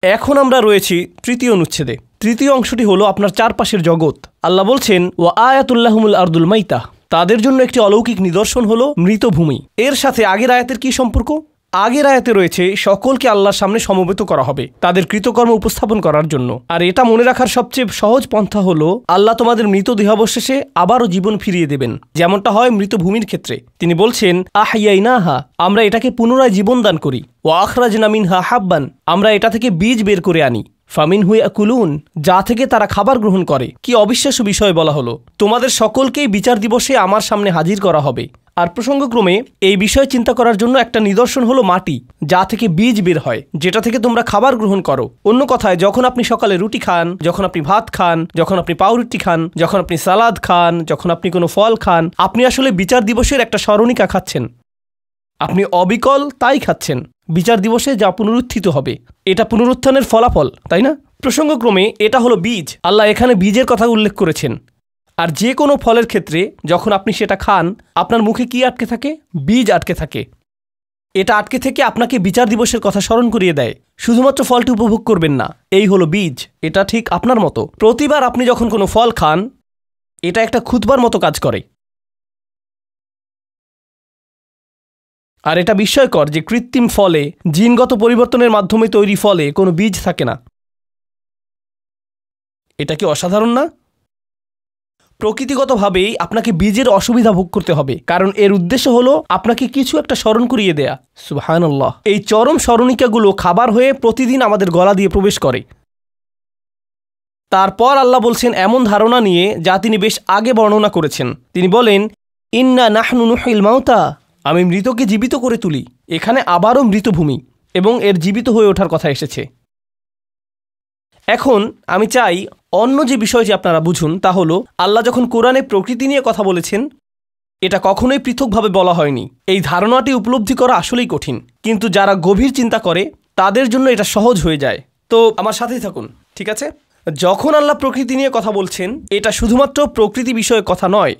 এখন আমরা রয়েছি তৃতীয় অনুচ্ছেদে। তৃতীয় অংশটি হলো আপনার চারপাশের জগৎ। আল্লাহ বলছেন, ওয়া আয়াতুল্লাহুমুল আরদুল মাইতা, তাদের জন্য একটি অলৌকিক নিদর্শন হলো মৃত ভূমি। এর সাথে আগের আয়াতের কি সম্পর্ক? আগের আয়াতে রয়েছে সকলকে আল্লাহর সামনে সমবেত করা হবে তাদের কৃতকর্ম উপস্থাপন করার জন্য। আর এটা মনে রাখার সবচেয়ে সহজ পন্থা হলো আল্লাহ তোমাদের মৃত দেহাবশেষে আবারও জীবন ফিরিয়ে দেবেন, যেমনটা হয় মৃত ভূমির ক্ষেত্রে। তিনি বলছেন, আহইয়াইনাহা, আমরা এটাকে পুনরায় জীবন দান করি। ওয়া আখরাজনা মিনহা হাব্বান, আমরা এটা থেকে বীজ বের করে আনি। ফামিনহু ইয়াকুলুন, যা থেকে তারা খাবার গ্রহণ করে। কি অবিশ্বাস্য বিষয় বলা হলো, তোমাদের সকলকেই বিচার দিবসে আমার সামনে হাজির করা হবে। আর প্রসঙ্গক্রমে এই বিষয়ে চিন্তা করার জন্য একটা নিদর্শন হলো মাটি, যা থেকে বীজ বের হয়, যেটা থেকে তোমরা খাবার গ্রহণ করো। অন্য কথায়, যখন আপনি সকালে রুটি খান, যখন আপনি ভাত খান, যখন আপনি পাউরুটি খান, যখন আপনি সালাদ খান, যখন আপনি কোনো ফল খান, আপনি আসলে বিচার দিবসের একটা স্মরণিকা খাচ্ছেন। আপনি অবিকল তাই খাচ্ছেন, বিচার দিবসে যা পুনরুত্থিত হবে। এটা পুনরুত্থানের ফলাফল, তাই না? প্রসঙ্গক্রমে এটা হলো বীজ। আল্লাহ এখানে বীজের কথা উল্লেখ করেছেন। আর যে কোনো ফলের ক্ষেত্রে যখন আপনি সেটা খান, আপনার মুখে কি আটকে থাকে? বীজ আটকে থাকে। এটা আটকে থেকে আপনাকে বিচার দিবসের কথা স্মরণ করিয়ে দেয়। শুধুমাত্র ফলটি উপভোগ করবেন না, এই হলো বীজ। এটা ঠিক আপনার মতো। প্রতিবার আপনি যখন কোনো ফল খান, এটা একটা খুতবার মতো কাজ করে। আর এটা বিস্ময়কর যে কৃত্রিম ফলে, জিনগত পরিবর্তনের মাধ্যমে তৈরি ফলে কোনো বীজ থাকে না। এটা কি অসাধারণ না? প্রকৃতিগতভাবেই আপনাকে বীজের অসুবিধা ভোগ করতে হবে, কারণ এর উদ্দেশ্য হলো আপনাকে কিছু একটা স্মরণ করিয়ে দেয়া। সুবহানাল্লাহ। এই চরম স্মরণিকাগুলো খাবার হয়ে প্রতিদিন আমাদের গলা দিয়ে প্রবেশ করে। তারপর আল্লাহ বলছেন এমন ধারণা নিয়ে, যা তিনি বেশ আগে বর্ণনা করেছেন। তিনি বলেন, ইন্না নাহনু নুহিল মাউতা, আমি মৃতকে জীবিত করে তুলি। এখানে আবারও মৃতভূমি এবং এর জীবিত হয়ে ওঠার কথা এসেছে। এখন আমি চাই অন্য যে বিষয়টি আপনারা বুঝুন, তা হলো আল্লাহ যখন কোরআনে প্রকৃতি নিয়ে কথা বলেছেন, এটা কখনোই পৃথকভাবে বলা হয়নি। এই ধারণাটি উপলব্ধি করা আসলেই কঠিন, কিন্তু যারা গভীর চিন্তা করে তাদের জন্য এটা সহজ হয়ে যায়। তো আমার সাথেই থাকুন, ঠিক আছে? যখন আল্লাহ প্রকৃতি নিয়ে কথা বলছেন, এটা শুধুমাত্র প্রকৃতি বিষয়ে কথা নয়।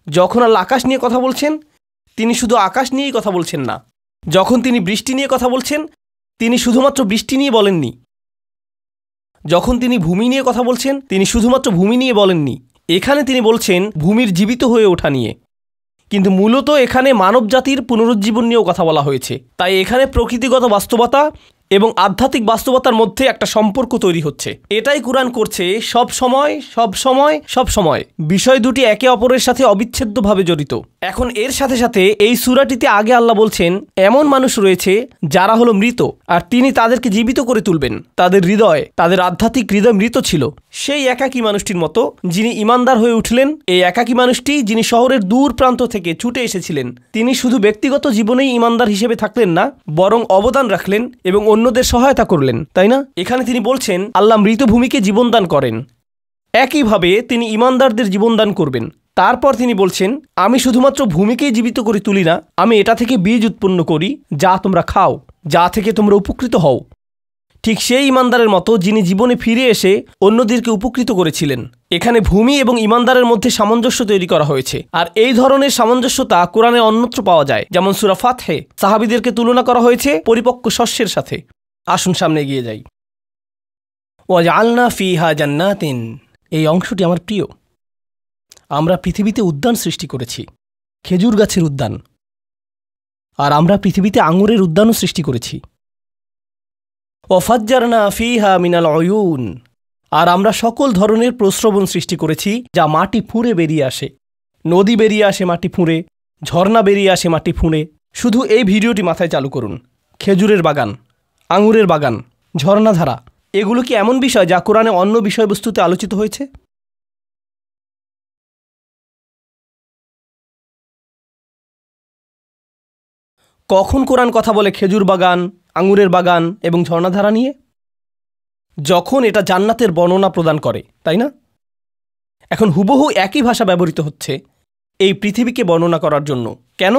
যখন আল্লাহ আকাশ নিয়ে কথা বলছেন, তিনি শুধু আকাশ নিয়েই কথা বলছেন না। যখন তিনি বৃষ্টি নিয়ে কথা বলছেন, তিনি শুধুমাত্র বৃষ্টি নিয়ে বলেননি। যখন তিনি ভূমি নিয়ে কথা বলছেন, তিনি শুধুমাত্র ভূমি নিয়ে বলেননি। এখানে তিনি বলছেন ভূমির জীবিত হয়ে ওঠা নিয়ে। কিন্তু মূলত এখানে মানবজাতির পুনরুজ্জীবন নিয়েও কথা বলা হয়েছে। তাই এখানে প্রকৃতিগত বাস্তবতা এবং আধ্যাত্মিক বাস্তবতার মধ্যে একটা সম্পর্ক তৈরি হচ্ছে। এটাই কুরআন করছে সব সময়। বিষয় দুটি একে অপরের সাথে অবিচ্ছেদ্যভাবে জড়িত। এখন এর সাথে সাথে এই সূরাটিতে আগে আল্লাহ বলছেন এমন মানুষ রয়েছে যারা হলো মৃত, আর তিনি তাদেরকে জীবিত করে তুলবেন। তাদের আধ্যাত্মিক হৃদয় মৃত ছিল, সেই একাকী মানুষটির মতো যিনি ইমানদার হয়ে উঠলেন। এই একাকী মানুষটি যিনি শহরের দূর প্রান্ত থেকে ছুটে এসেছিলেন, তিনি শুধু ব্যক্তিগত জীবনেই ইমানদার হিসেবে থাকলেন না, বরং অবদান রাখলেন এবং অন্যদের সহায়তা করলেন, তাই না? এখানে তিনি বলছেন আল্লাহ মৃতভূমিকে জীবনদান করেন, একইভাবে তিনি ইমানদারদের জীবনদান করবেন। তারপর তিনি বলছেন, আমি শুধুমাত্র ভূমিকেই জীবিত করে তুলি না, আমি এটা থেকে বীজ উৎপন্ন করি যা তোমরা খাও, যা থেকে তোমরা উপকৃত হও। ঠিক সেই ইমানদারের মতো যিনি জীবনে ফিরে এসে অন্যদেরকে উপকৃত করেছিলেন। এখানে ভূমি এবং ইমানদারের মধ্যে সামঞ্জস্য তৈরি করা হয়েছে। আর এই ধরনের সামঞ্জস্যতা কোরআনে অন্যত্র পাওয়া যায়, যেমন সূরা ফাতহে সাহাবীদেরকে তুলনা করা হয়েছে পরিপক্ক শস্যের সাথে। আসুন সামনে এগিয়ে যাই। ওয়াজআলনা ফিহা জান্নাতিন, এই অংশটি আমার প্রিয়। আমরা পৃথিবীতে উদ্যান সৃষ্টি করেছি, খেজুর গাছের উদ্যান। আর আমরা পৃথিবীতে আঙুরের উদ্যানও সৃষ্টি করেছি। ওয়াফাজ্জারনা ফিহা মিনাল উয়ুন, আর আমরা সকল ধরনের প্রস্রবণ সৃষ্টি করেছি যা মাটি ফুঁড়ে বেরিয়ে আসে। নদী বেরিয়ে আসে মাটি ফুঁড়ে, ঝর্ণা বেরিয়ে আসে মাটি ফুঁড়ে। শুধু এই ভিডিওটি মাথায় চালু করুন। খেজুরের বাগান, আঙুরের বাগান, ঝর্ণাধারা, এগুলো কি এমন বিষয় যা কোরআনে অন্য বিষয়বস্তুতে আলোচিত হয়েছে? কখন কোরআন কথা বলে খেজুর বাগান, আঙুরের বাগান এবং ঝর্ণাধারা নিয়ে? যখন এটা জান্নাতের বর্ণনা প্রদান করে, তাই না? এখন হুবহু একই ভাষা ব্যবহৃত হচ্ছে এই পৃথিবীকে বর্ণনা করার জন্য। কেন?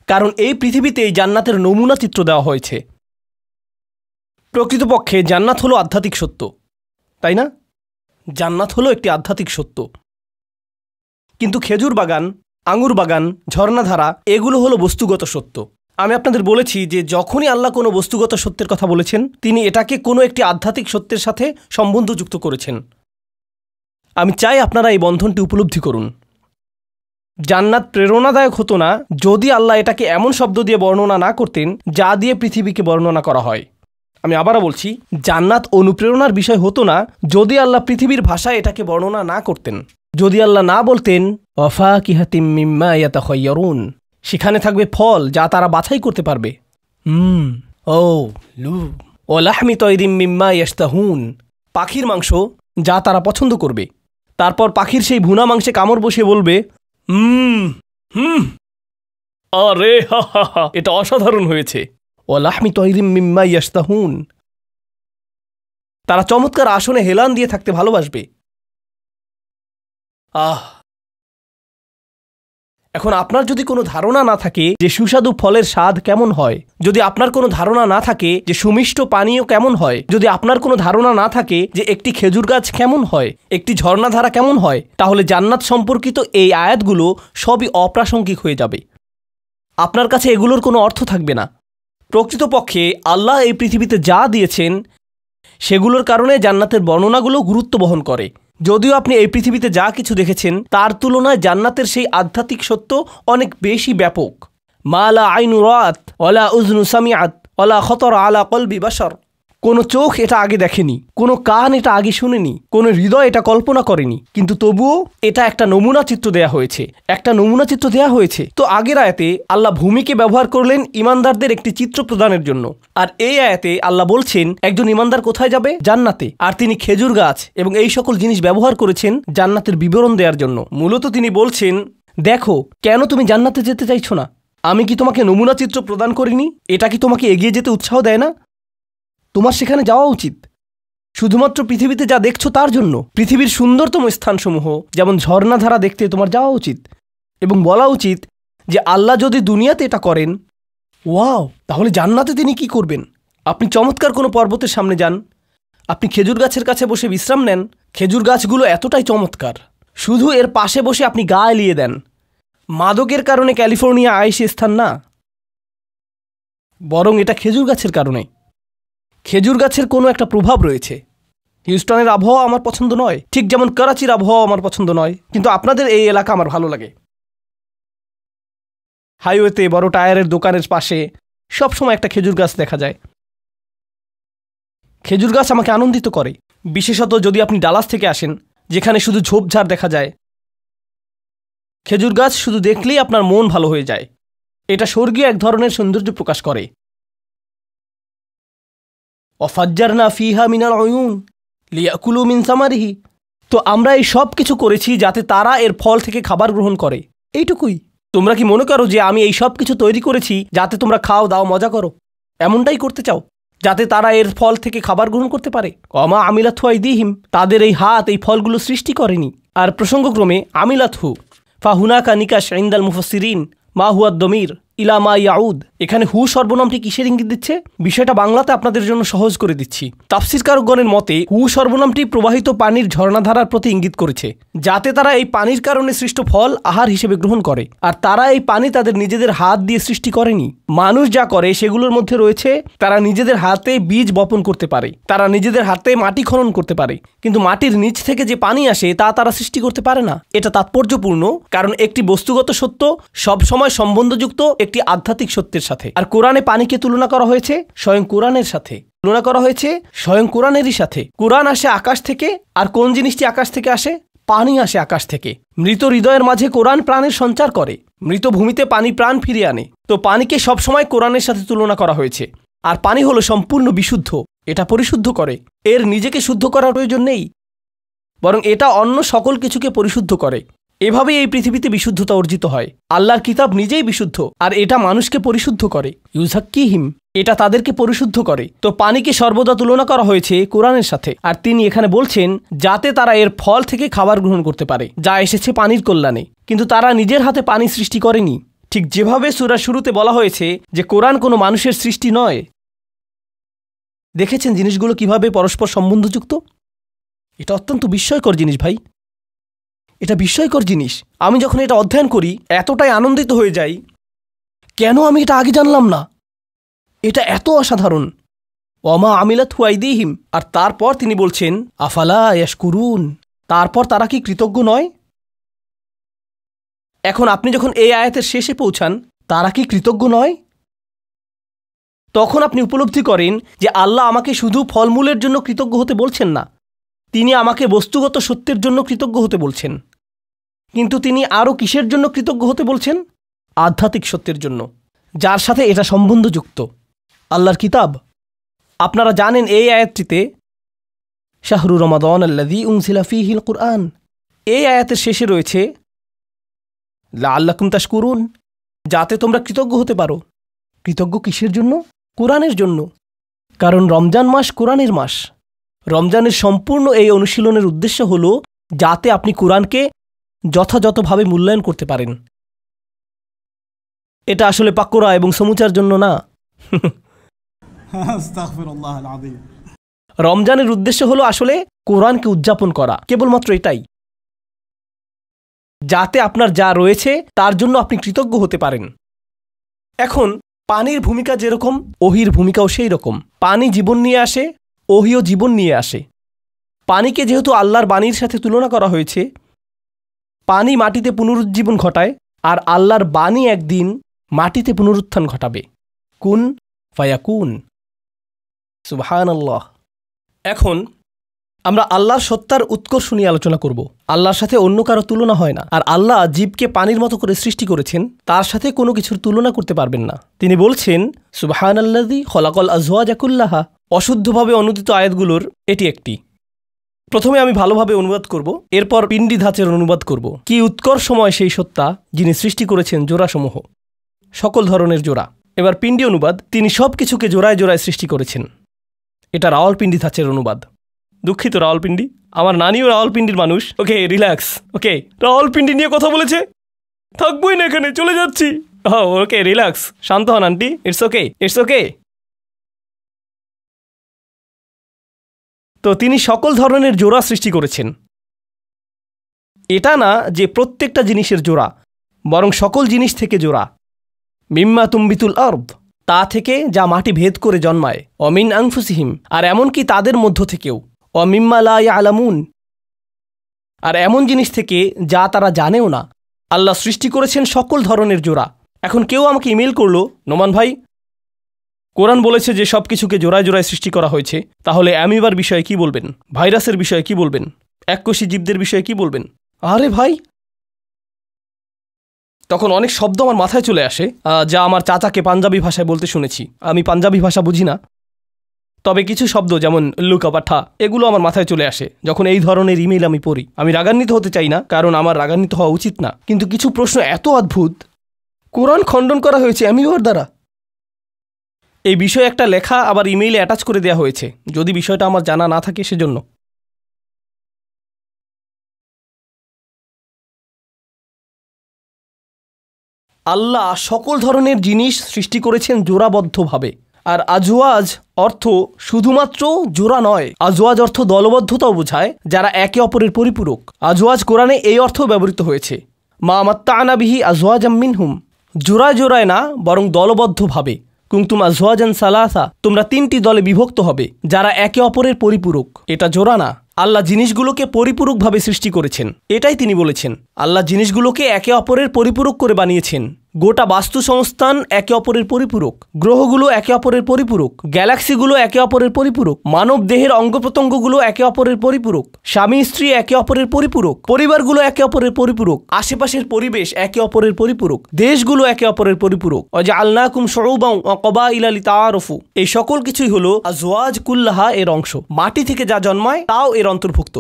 কারণ এই পৃথিবীতে এই জান্নাতের নমুনা চিত্র দেওয়া হয়েছে। প্রকৃতপক্ষে জান্নাত হলো আধ্যাত্মিক সত্য, তাই না? জান্নাত হলো একটি আধ্যাত্মিক সত্য। কিন্তু খেজুর বাগান, আঙুর বাগান, ঝর্ণাধারা, এগুলো হলো বস্তুগত সত্য। আমি আপনাদের বলেছি যে যখনই আল্লাহ কোনো বস্তুগত সত্যের কথা বলেছেন তিনি এটাকে কোনো একটি আধ্যাত্মিক সত্যের সাথে সম্বন্ধযুক্ত করেছেন। আমি চাই আপনারা এই বন্ধনটি উপলব্ধি করুন। জান্নাত প্রেরণাদায়ক হতো না যদি আল্লাহ এটাকে এমন শব্দ দিয়ে বর্ণনা না করতেন যা দিয়ে পৃথিবীকে বর্ণনা করা হয়। আমি আবারও বলছি, জান্নাত অনুপ্রেরণার বিষয় হতো না যদি আল্লাহ পৃথিবীর ভাষায় এটাকে বর্ণনা না করতেন। যদি আল্লাহ না বলতেন ওয়াফাকিহাতিম মিম্মা ইয়াতাখায়্যারুন, সেখানে থাকবে ফল যা তারা বাছাই করতে পারবে। ও লু ও লাহমি তয়রিম মিম্মা ইয়াশতাহুন, পাখির মাংস যা তারা পছন্দ করবে। তারপর পাখির সেই ভুনা মাংসে কামড় বসিয়ে বলবে আরে হা হা হা, এটা অসাধারণ হয়েছে। ও লাহমি তয়রিম মিম্মা ইয়াশতাহুন, তারা চমৎকার আসনে হেলান দিয়ে থাকতে ভালোবাসবে। এখন আপনার যদি কোনো ধারণা না থাকে যে সুস্বাদু ফলের স্বাদ কেমন হয়, যদি আপনার কোনো ধারণা না থাকে যে সুমিষ্ট পানীয় কেমন হয়, যদি আপনার কোনো ধারণা না থাকে যে একটি খেজুর গাছ কেমন হয়, একটি ঝর্ণাধারা কেমন হয়, তাহলে জান্নাত সম্পর্কিত এই আয়াতগুলো সবই অপ্রাসঙ্গিক হয়ে যাবে। আপনার কাছে এগুলোর কোনো অর্থ থাকবে না। প্রকৃতপক্ষে আল্লাহ এই পৃথিবীতে যা দিয়েছেন সেগুলোর কারণে জান্নাতের বর্ণনাগুলো গুরুত্ব বহন করে। যদিও আপনি এই পৃথিবীতে যা কিছু দেখেছেন তার তুলনায় জান্নাতের সেই আধ্যাত্মিক সত্য অনেক বেশি ব্যাপক। মা লা আইনু রাত ওয়ালা উযনু সামিআত ওয়ালা খতর আলা কলবি বাশার, কোনো চোখ এটা আগে দেখেনি, কোনো কান এটা আগে শুনেনি, কোনো হৃদয় এটা কল্পনা করেনি, কিন্তু তবুও এটা একটা নমুনা চিত্র দেয়া হয়েছে, একটা নমুনা চিত্র দেয়া হয়েছে। তো আগের আয়াতে আল্লাহ ভূমিকে ব্যবহার করলেন ইমানদারদের একটি চিত্র প্রদানের জন্য, আর এই আয়াতে আল্লাহ বলছেন একজন ইমানদার কোথায় যাবে? জান্নাতে। আর তিনি খেজুর গাছ এবং এই সকল জিনিস ব্যবহার করেছেন জান্নাতের বিবরণ দেওয়ার জন্য। মূলত তিনি বলছেন, দেখো কেন তুমি জান্নাতে যেতে চাইছো না? আমি কি তোমাকে নমুনা চিত্র প্রদান করিনি? এটা কি তোমাকে এগিয়ে যেতে উৎসাহ দেয় না? তোমার সেখানে যাওয়া উচিত শুধুমাত্র পৃথিবীতে যা দেখছো তার জন্য। পৃথিবীর সুন্দরতম স্থানসমূহ যেমন ঝর্ণাধারা দেখতে তোমার যাওয়া উচিত এবং বলা উচিত যে আল্লাহ যদি দুনিয়াতে এটা করেন, ওয়াও, তাহলে জান্নাতে তিনি কি করবেন? আপনি চমৎকার কোনো পর্বতের সামনে যান, আপনি খেজুর গাছের কাছে বসে বিশ্রাম নেন। খেজুর গাছগুলো এতটাই চমৎকার, শুধু এর পাশে বসে আপনি গা এলিয়ে দেন। মাদকের কারণে ক্যালিফোর্নিয়া আইসি স্থান না, বরং এটা খেজুর গাছের কারণে। খেজুর গাছের কোনো একটা প্রভাব রয়েছে। হিউস্টনের আবহাওয়া আমার পছন্দ নয়, ঠিক যেমন করাচির আবহাওয়া আমার পছন্দ নয়, কিন্তু আপনাদের এই এলাকা আমার ভালো লাগে। হাইওয়েতে বড় টায়ারের দোকানের পাশে সবসময় একটা খেজুর গাছ দেখা যায়। খেজুর গাছ আমাকে আনন্দিত করে, বিশেষত যদি আপনি ডালাস থেকে আসেন যেখানে শুধু ঝোপঝাড় দেখা যায়। খেজুর গাছ শুধু দেখলেই আপনার মন ভালো হয়ে যায়। এটা স্বর্গীয় এক ধরনের সৌন্দর্য প্রকাশ করে। ওয়াফাজ্জারনা ফিহা মিনাল উয়ুন লিয়াকুলু মিন সামারিহি, তো আমরা এই সব কিছু করেছি যাতে তারা এর ফল থেকে খাবার গ্রহণ করে, এইটুকুই। তোমরা কি মনে করো যে আমি এই সব কিছু তৈরি করেছি যাতে তোমরা খাও দাও মজা করো? এমনটাই করতে চাও যাতে তারা এর ফল থেকে খাবার গ্রহণ করতে পারে? ওমা আমিলাতহু আইদিহিম, তাদের এই হাত এই ফলগুলো সৃষ্টি করেনি। আর প্রসঙ্গক্রমে আমিলাতহু ফাহুনাকা নিকাশ ইনদাল মুফাসসিরিন মা হুয়া দমির ইলা মা ইয়াউদ, এখানে হু সর্বনামটি কিসের ইঙ্গিত দিচ্ছে? বিষয়টা বাংলাতে আপনাদের জন্য সহজ করে দিচ্ছি। তাফসীরকারগণের মতে হু সর্বনামটি প্রবাহিত পানির ঝর্ণাধারার প্রতি ইঙ্গিত করেছে, যাতে তারা এই পানির কারণে সৃষ্ট ফল আহার হিসেবে গ্রহণ করে। আর তারা এই পানি তাদের নিজেদের হাত দিয়ে সৃষ্টি করেনি। মানুষ যা করে সেগুলোর মধ্যে রয়েছে তারা নিজেদের হাতে বীজ বপন করতে পারে, তারা নিজেদের হাতে মাটি খনন করতে পারে, কিন্তু মাটির নিচ থেকে যে পানি আসে তা তারা সৃষ্টি করতে পারে না। এটা তাৎপর্যপূর্ণ কারণ একটি বস্তুগত সত্য সবসময় সম্বন্ধযুক্ত একটি আধ্যাত্মিক সত্যের সাথে। আর কোরআনে পানিকে তুলনা করা হয়েছে স্বয়ং কোরআনের সাথে, তুলনা করা হয়েছে স্বয়ং কোরআনেরই সাথে। কোরআন আসে আকাশ থেকে, আর কোন জিনিসটি আকাশ থেকে আসে? পানি আসে আকাশ থেকে। মৃত হৃদয়ের মাঝে কোরআন প্রাণের সঞ্চার করে, মৃত ভূমিতে পানি প্রাণ ফিরিয়ে আনে। তো পানিকে সবসময় কোরআনের সাথে তুলনা করা হয়েছে। আর পানি হলো সম্পূর্ণ বিশুদ্ধ, এটা পরিশুদ্ধ করে। এর নিজেকে শুদ্ধ করার প্রয়োজন নেই, বরং এটা অন্য সকল কিছুকে পরিশুদ্ধ করে। এভাবেই এই পৃথিবীতে বিশুদ্ধতা অর্জিত হয়। আল্লাহর কিতাব নিজেই বিশুদ্ধ, আর এটা মানুষকে পরিশুদ্ধ করে। ইউজাক্কিহিম, এটা তাদেরকে পরিশুদ্ধ করে। তো পানিকে সর্বদা তুলনা করা হয়েছে কোরআনের সাথে। আর তিনি এখানে বলছেন যাতে তারা এর ফল থেকে খাবার গ্রহণ করতে পারে, যা এসেছে পানির কল্যাণে। কিন্তু তারা নিজের হাতে পানি সৃষ্টি করেনি। ঠিক যেভাবে সূরার শুরুতে বলা হয়েছে যে কোরআন কোনো মানুষের সৃষ্টি নয়। দেখেছেন জিনিসগুলো কিভাবে পরস্পর সম্বন্ধযুক্ত? এটা অত্যন্ত বিস্ময়কর জিনিস ভাই, এটা বিস্ময়কর জিনিস। আমি যখন এটা অধ্যয়ন করি এতটাই আনন্দিত হয়ে যাই। কেন আমি এটা আগে জানলাম না? এটা এত অসাধারণ। ওমা আমিলাত হুয়াইদিহিম, আর তারপর তিনি বলছেন আফালা ইয়াশকুরুন, তারপর তারা কি কৃতজ্ঞ নয়? এখন আপনি যখন এই আয়াতের শেষে পৌঁছান, তারা কি কৃতজ্ঞ নয়? তখন আপনি উপলব্ধি করেন যে আল্লাহ আমাকে শুধু ফলমূলের জন্য কৃতজ্ঞ হতে বলছেন না, তিনি আমাকে বস্তুগত সত্যের জন্য কৃতজ্ঞ হতে বলছেন। কিন্তু তিনি আরও কিসের জন্য কৃতজ্ঞ হতে বলছেন? আধ্যাত্মিক সত্যের জন্য, যার সাথে এটা সম্বন্ধযুক্ত, আল্লাহর কিতাব। আপনারা জানেন এই আয়াতটিতে শাহরু রমাদান আল্লাযী উনজিলা ফীহিল কুরআন, এই আয়াতের শেষে রয়েছে লাআল্লাকুম তাশকুরুন, যাতে তোমরা কৃতজ্ঞ হতে পারো। কৃতজ্ঞ কিসের জন্য? কোরআনের জন্য। কারণ রমজান মাস কোরআনের মাস। রমজানের সম্পূর্ণ এই অনুশীলনের উদ্দেশ্য হল যাতে আপনি কোরআনকে যথাযথভাবে মূল্যায়ন করতে পারেন। এটা আসলে পাকোড়া এবং সমুচার জন্য না। রমজানের উদ্দেশ্য হলো আসলে কোরআনকে উদযাপন করা, কেবলমাত্র এটাই, যাতে আপনার যা রয়েছে তার জন্য আপনি কৃতজ্ঞ হতে পারেন। এখন পানির ভূমিকা যেরকম, ওহির ভূমিকাও সেই রকম। পানি জীবন নিয়ে আসে, ওহিও জীবন নিয়ে আসে। পানিকে যেহেতু আল্লাহর বাণীর সাথে তুলনা করা হয়েছে, পানি মাটিতে পুনরুজ্জীবন ঘটায়, আর আল্লাহর বাণী একদিন মাটিতে পুনরুত্থান ঘটাবে। কুন ফায়াকুন। সুবহানাল্লাহ। এখন আমরা আল্লাহর সত্তার উৎকর্ষ নিয়ে আলোচনা করব। আল্লাহর সাথে অন্য কারো তুলনা হয় না। আর আল্লাহ জীবকে পানির মতো করে সৃষ্টি করেছেন, তার সাথে কোনো কিছুর তুলনা করতে পারবেন না। তিনি বলছেন সুবহানাল্লাযী খলাকাল আজওয়াজা কুল্লাহা। অশুদ্ধভাবে অনুদিত আয়াতগুলোর এটি একটি। প্রথমে আমি ভালোভাবে অনুবাদ করব, এরপর পিণ্ডি ধাঁচের অনুবাদ করব। কি উৎকর্ষময় সেই সত্তা যিনি সৃষ্টি করেছেন জোড়াসমূহ, সকল ধরনের জোড়া। এবার পিণ্ডি অনুবাদ। তিনি সব কিছুকে জোড়ায় জোড়ায় সৃষ্টি করেছেন। এটা রাওয়ালপিন্ডি ধাঁচের অনুবাদ। দুঃখিত রাওয়ালপিন্ডি, আমার নানিও রাওয়ালপিন্ডির মানুষ। ওকে, রিল্যাক্স। ওকে, রাওয়ালপিন্ডি নিয়ে কথা বলেছে, থাকবোই না এখানে, চলে যাচ্ছি। ওকে, রিল্যাক্স, শান্ত হন aunty. It's okay, it's okay. তো তিনি সকল ধরনের জোড়া সৃষ্টি করেছেন। এটা না যে প্রত্যেকটা জিনিসের জোড়া, বরং সকল জিনিস থেকে জোড়া। মিম্মা তুম্বিতুল আরদ, তা থেকে যা মাটি ভেদ করে জন্মায়। অমিন আনফুসিহিম, আর এমনকি তাদের মধ্য থেকেও। অমিম্মা লা ইয়ালামুন, আর এমন জিনিস থেকে যা তারা জানেও না। আল্লাহ সৃষ্টি করেছেন সকল ধরনের জোড়া। এখন কেউ আমাকে ইমেল করলো, নোমান ভাই, কোরআন বলেছে যে সব কিছুকে জোড়ায় জোড়ায় সৃষ্টি করা হয়েছে, তাহলে অ্যামিবার বিষয়ে কি বলবেন? ভাইরাসের বিষয়ে কি বলবেন? এককোষী জীবদের বিষয়ে কি বলবেন? আরে ভাই, তখন অনেক শব্দ আমার মাথায় চলে আসে, যা আমার চাচাকে পাঞ্জাবি ভাষায় বলতে শুনেছি। আমি পাঞ্জাবি ভাষা বুঝি না, তবে কিছু শব্দ যেমন লুকা পাঠা, এগুলো আমার মাথায় চলে আসে যখন এই ধরনের ইমেইল আমি পড়ি। আমি রাগান্বিত হতে চাই না, কারণ আমার রাগান্বিত হওয়া উচিত না, কিন্তু কিছু প্রশ্ন এত অদ্ভুত। কোরআন খণ্ডন করা হয়েছে অ্যামিবার দ্বারা। এই বিষয়ে একটা লেখা আবার ইমেইলে অ্যাটাচ করে দেওয়া হয়েছে, যদি বিষয়টা আমার জানা না থাকে সেজন্য। আল্লাহ সকল ধরনের জিনিস সৃষ্টি করেছেন জোড়াবদ্ধভাবে। আর আজওয়াজ অর্থ শুধুমাত্র জোড়া নয়, আজওয়াজ অর্থ দলবদ্ধতাও বোঝায়, যারা একে অপরের পরিপূরক। আজওয়াজ কোরআনে এই অর্থও ব্যবহৃত হয়েছে, মা মাত্তা'না বিহি আজওয়াজাম মিনহুম, জোড়ায় জোড়ায় না বরং দলবদ্ধভাবে। কুনতুম আজওয়াজান সালাসা, তোমরা 3টি দলে বিভক্ত হবে যারা একে অপরের পরিপূরক। এটা জোড়া না, আল্লাহ জিনিসগুলোকে পরিপূরকভাবে সৃষ্টি করেছেন। এটাই তিনি বলেছেন, আল্লাহ জিনিসগুলোকে একে অপরের পরিপূরক করে বানিয়েছেন। গোটা বাস্তু সংস্থান একে অপরের পরিপূরক, গ্রহগুলো একে অপরের পরিপূরক, গ্যালাক্সিগুলো একে অপরের পরিপূরক, মানব দেহের অঙ্গ প্রত্যঙ্গগুলো একে অপরের পরিপূরক, স্বামী স্ত্রী একে অপরের পরিপূরক, পরিবারগুলো একে অপরের পরিপূরক, আশেপাশের পরিবেশ একে অপরের পরিপূরক, দেশগুলো একে অপরের পরিপূরক। ওয়াজআলনাকুম শুউবান ওয়া ক্বাবাইলা লিতাআরাফু, এই সকল কিছুই হলো আজওয়াজ কুল্লাহা এর অংশ। মাটি থেকে যা জন্মায় তাও এর অন্তর্ভুক্ত।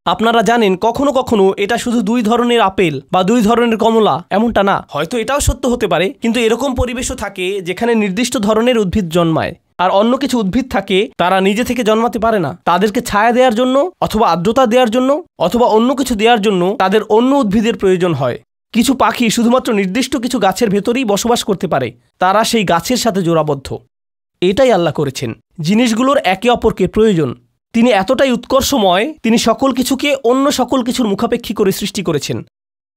আপনারা জানেন কখনো কখনো এটা শুধু 2 ধরনের আপেল বা 2 ধরনের কমলা, এমনটা না। হয়তো এটাও সত্য হতে পারে, কিন্তু এরকম পরিবেশও থাকে যেখানে নির্দিষ্ট ধরনের উদ্ভিদ জন্মায়, আর অন্য কিছু উদ্ভিদ থাকে তারা নিজে থেকে জন্মাতে পারে না। তাদেরকে ছায়া দেওয়ার জন্য অথবা আর্দ্রতা দেওয়ার জন্য অথবা অন্য কিছু দেওয়ার জন্য তাদের অন্য উদ্ভিদের প্রয়োজন হয়। কিছু পাখি শুধুমাত্র নির্দিষ্ট কিছু গাছের ভেতরেই বসবাস করতে পারে, তারা সেই গাছের সাথে জোড়াবদ্ধ। এটাই আল্লাহ করেছেন, জিনিসগুলোর একে অপরকে প্রয়োজন। তিনি এতটাই উৎকর্ষময়, তিনি সকল কিছুকে অন্য সকল কিছুর মুখাপেক্ষী করে সৃষ্টি করেছেন।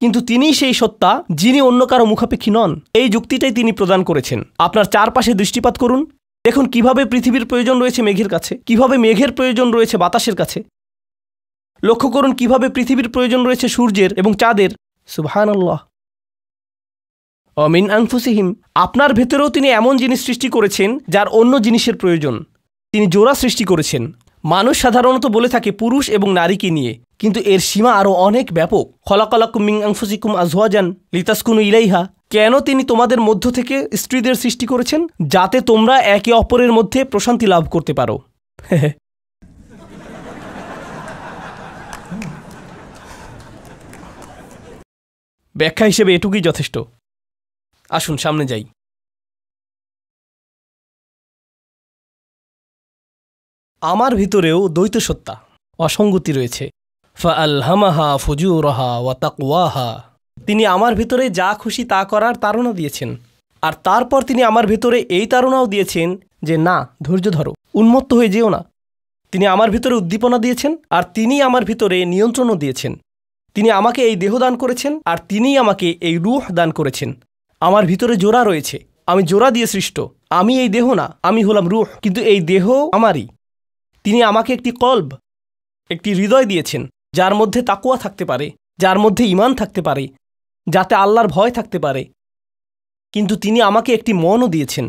কিন্তু তিনিই সেই সত্তা যিনি অন্য কারো মুখাপেক্ষী নন। এই যুক্তিটাই তিনি প্রদান করেছেন। আপনার চারপাশে দৃষ্টিপাত করুন, দেখুন কিভাবে পৃথিবীর প্রয়োজন রয়েছে মেঘের কাছে, কিভাবে মেঘের প্রয়োজন রয়েছে বাতাসের কাছে। লক্ষ্য করুন কিভাবে পৃথিবীর প্রয়োজন রয়েছে সূর্যের এবং চাঁদের। সুবহানাল্লাহ। অমিন আনফুসিহিম, আপনার ভেতরেও তিনি এমন জিনিস সৃষ্টি করেছেন যার অন্য জিনিসের প্রয়োজন। তিনি জোড়া সৃষ্টি করেছেন। মানুষ সাধারণত বলে থাকে পুরুষ এবং নারীকে নিয়ে, কিন্তু এর সীমা আরও অনেক ব্যাপক। খলাকালাকুম মিন আনফুসিকুম আজওয়াজান লিতাসকুনু ইলাইহা, কেন তিনি তোমাদের মধ্য থেকে স্ত্রীদের সৃষ্টি করেছেন? যাতে তোমরা একে অপরের মধ্যে প্রশান্তি লাভ করতে পারো। ব্যাখ্যা হিসেবে এটুকুই যথেষ্ট। আসুন সামনে যাই। আমার ভিতরেও দ্বৈত সত্তা, অসঙ্গতি রয়েছে। ফাআলহামাহা ফুজুরাহা ওয়া তাকওয়াহা, তিনি আমার ভিতরে যা খুশি তা করার তাড়না দিয়েছেন। আর তারপর তিনি আমার ভিতরে এই তাড়নাও দিয়েছেন যে না, ধৈর্য ধরো, উন্মত্ত হয়ে যেও না। তিনি আমার ভিতরে উদ্দীপনা দিয়েছেন, আর তিনি আমার ভিতরে নিয়ন্ত্রণও দিয়েছেন। তিনি আমাকে এই দেহ দান করেছেন, আর তিনিই আমাকে এই রূহ দান করেছেন। আমার ভিতরে জোড়া রয়েছে, আমি জোড়া দিয়ে সৃষ্ট। আমি এই দেহ না, আমি হলাম রূহ, কিন্তু এই দেহ আমারই। তিনি আমাকে একটি কলব, একটি হৃদয় দিয়েছেন, যার মধ্যে তাকওয়া থাকতে পারে, যার মধ্যে ঈমান থাকতে পারে, যাতে আল্লাহর ভয় থাকতে পারে। কিন্তু তিনি আমাকে একটি মনও দিয়েছেন।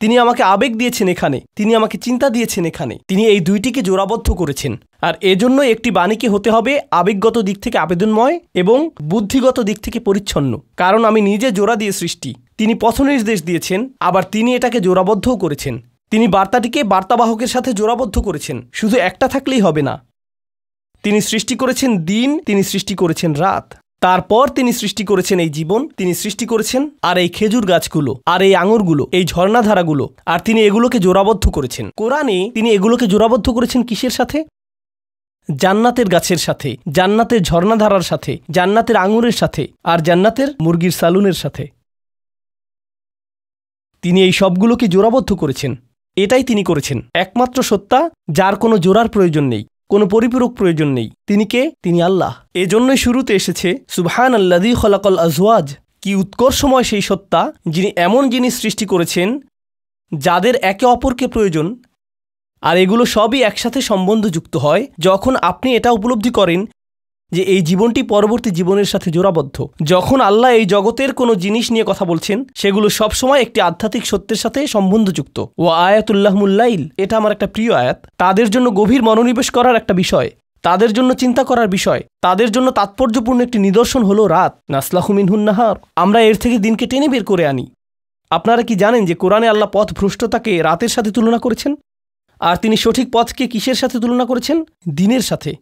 তিনি আমাকে আবেগ দিয়েছেন এখানে, তিনি আমাকে চিন্তা দিয়েছেন এখানে। তিনি এই দুইটিকে জোড়াবদ্ধ করেছেন। আর এজন্য একটি বাণীকে হতে হবে আবেগগত দিক থেকে আবেদনময় এবং বুদ্ধিগত দিক থেকে পরিচ্ছন্ন। কারণ আমি নিজে জোড়া দিয়ে সৃষ্টি। তিনি পথনির্দেশ দিয়েছেন, আবার তিনি এটাকে জোড়াবদ্ধও করেছেন। তিনি বার্তাটিকে বার্তাবাহকের সাথে জোড়াবদ্ধ করেছেন। শুধু একটা থাকলেই হবে না। তিনি সৃষ্টি করেছেন দিন, তিনি সৃষ্টি করেছেন রাত, তারপর তিনি সৃষ্টি করেছেন এই জীবন, তিনি সৃষ্টি করেছেন আর এই খেজুর গাছগুলো, আর এই আঙুরগুলো, এই ঝর্ণাধারাগুলো, আর তিনি এগুলোকে জোড়াবদ্ধ করেছেন। কোরআনে তিনি এগুলোকে জোড়াবদ্ধ করেছেন কিসের সাথে? জান্নাতের গাছের সাথে, জান্নাতের ঝর্ণাধারার সাথে, জান্নাতের আঙুরের সাথে, আর জান্নাতের মুরগির সালুনের সাথে। তিনি এই সবগুলোকে জোড়াবদ্ধ করেছেন। এটাই তিনি করেছেন। একমাত্র সত্তা যার কোনো জোড়ার প্রয়োজন নেই, কোনো পরিপূরক প্রয়োজন নেই। তিনি কে? তিনি আল্লাহ। এজন্যই শুরুতে এসেছে সুবহানাল্লাযী খলাকাল আজওয়াজ। কি উৎকর্ষময় সেই সত্তা যিনি এমন জিনিস সৃষ্টি করেছেন যাদের একে অপরকে প্রয়োজন, আর এগুলো সবই একসাথে সম্বন্ধযুক্ত হয় যখন আপনি এটা উপলব্ধি করেন যে এই জীবনটি পরবর্তী জীবনের সাথে জোড়াবদ্ধ। যখন আল্লাহ এই জগতের কোনো জিনিস নিয়ে কথা বলছেন, সেগুলো সবসময় একটি আধ্যাত্মিক সত্যের সাথে সম্বন্ধযুক্ত। ও আয়াতুল্লাহমুল লাইল, এটা আমার একটা প্রিয় আয়াত। তাদের জন্য গভীর মনোনিবেশ করার একটা বিষয়, তাদের জন্য চিন্তা করার বিষয়, তাদের জন্য তাৎপর্যপূর্ণ একটি নিদর্শন হলো রাত। নাসলাখু মিনহুন নাহার, আমরা এর থেকে দিনকে টেনে বের করে আনি। আপনারা কি জানেন যে কোরআনে আল্লাহ পথ ভ্রষ্টতাকে রাতের সাথে তুলনা করেছেন, আর তিনি সঠিক পথকে কিসের সাথে তুলনা করেছেন? দিনের সাথে।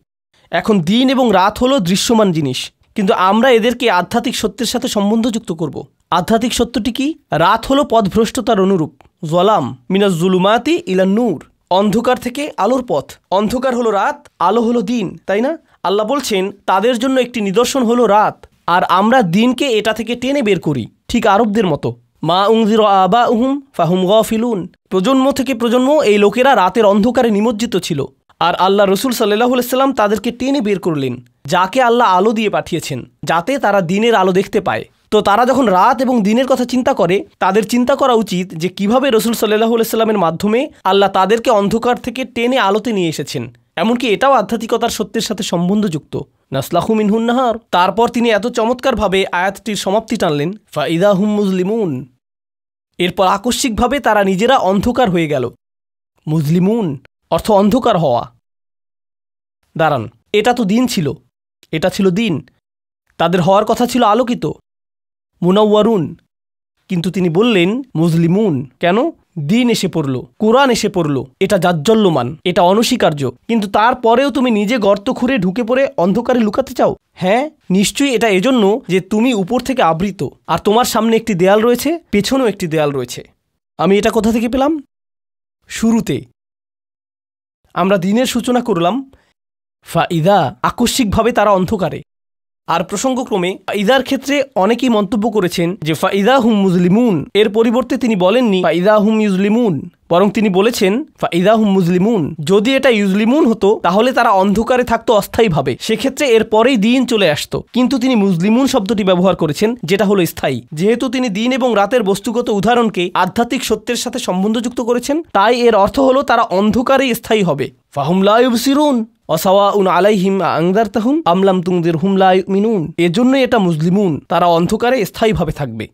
এখন দিন এবং রাত হলো দৃশ্যমান জিনিস, কিন্তু আমরা এদেরকে আধ্যাত্মিক সত্যের সাথে সম্বন্ধযুক্ত করব। আধ্যাত্মিক সত্যটি কি? রাত হলো পথভ্রষ্টতার অনুরূপ। জলাম মিনাজ জুলুমাতি ইলান নূর, অন্ধকার থেকে আলোর পথ। অন্ধকার হলো রাত, আলো হলো দিন, তাই না? আল্লাহ বলছেন তাদের জন্য একটি নিদর্শন হলো রাত, আর আমরা দিনকে এটা থেকে টেনে বের করি, ঠিক আরবদের মতো। মা উনজির আবাউহুম ফাহুম গাফিলুন, প্রজন্ম থেকে প্রজন্ম এই লোকেরা রাতের অন্ধকারে নিমজ্জিত ছিল, আর আল্লাহ রসুল সাল্লাল্লাহু আলাইহি সাল্লাম তাদেরকে টেনে বের করলেন, যাকে আল্লাহ আলো দিয়ে পাঠিয়েছেন, যাতে তারা দিনের আলো দেখতে পায়। তো তারা যখন রাত এবং দিনের কথা চিন্তা করে, তাদের চিন্তা করা উচিত যে কিভাবে রসুল সাল্লাল্লাহু আলাইহি সাল্লামের মাধ্যমে আল্লাহ তাদেরকে অন্ধকার থেকে টেনে আলোতে নিয়ে এসেছেন। এমনকি এটাও আধ্যাত্মিকতার সত্যের সাথে সম্বন্ধযুক্ত। নাসলাখু মিনহুন নাহার। তারপর তিনি এত চমৎকারভাবে আয়াতটির সমাপ্তি টানলেন, ফাইদা হুম মুজলিমুন। এরপর আকস্মিকভাবে তারা নিজেরা অন্ধকার হয়ে গেল। মুজলিমুন অর্থ অন্ধকার হওয়া। দাঁড়ান, এটা তো দিন ছিল, এটা ছিল দিন, তাদের হওয়ার কথা ছিল আলোকিত, মুনাওয়ারুন, কিন্তু তিনি বললেন মুজলিমুন। কেন? দিন এসে পড়ল, কোরআন এসে পড়ল, এটা জাজ্জল্যমান, এটা অনস্বীকার্য, কিন্তু তারপরেও তুমি নিজে গর্ত খুঁড়ে ঢুকে পড়ে অন্ধকারে লুকাতে চাও? হ্যাঁ, নিশ্চয়ই এটা এজন্য যে তুমি উপর থেকে আবৃত, আর তোমার সামনে একটি দেয়াল রয়েছে, পেছনেও একটি দেয়াল রয়েছে। আমি এটা কোথা থেকে পেলাম? শুরুতে আমরা দিনের সূচনা করলাম, ফাইদা, আকস্মিকভাবে তারা অন্ধকারে। আর প্রসঙ্গক্রমে ফাইদার ক্ষেত্রে অনেকেই মন্তব্য করেছেন যে ফাইদা হুম মুজলিমুন, এর পরিবর্তে তিনি বলেননি ফাইদা হুম ইউজলিমুন, বরং তিনি বলেছেন ফাইদা হুম মুজলিমুন। যদি এটা ইউজলিমুন হতো তাহলে তারা অন্ধকারে থাকতো অস্থায়ীভাবে, সেক্ষেত্রে এর পরেই দিন চলে আসতো। কিন্তু তিনি মুজলিমুন শব্দটি ব্যবহার করেছেন, যেটা হলো স্থায়ী। যেহেতু তিনি দিন এবং রাতের বস্তুগত উদাহরণকে আধ্যাত্মিক সত্যের সাথে সম্বন্ধযুক্ত করেছেন, তাই এর অর্থ হলো তারা অন্ধকারেই স্থায়ী হবে। ফাহুম লা ইউবসিরুন অসাওয়াউন আলাইহিম আনজারতাহুম আম লাম তুনজিরহুম লা ইউমিনুন। এজন্যই এটা মুজলিমুন, তারা অন্ধকারে স্থায়ীভাবে থাকবে।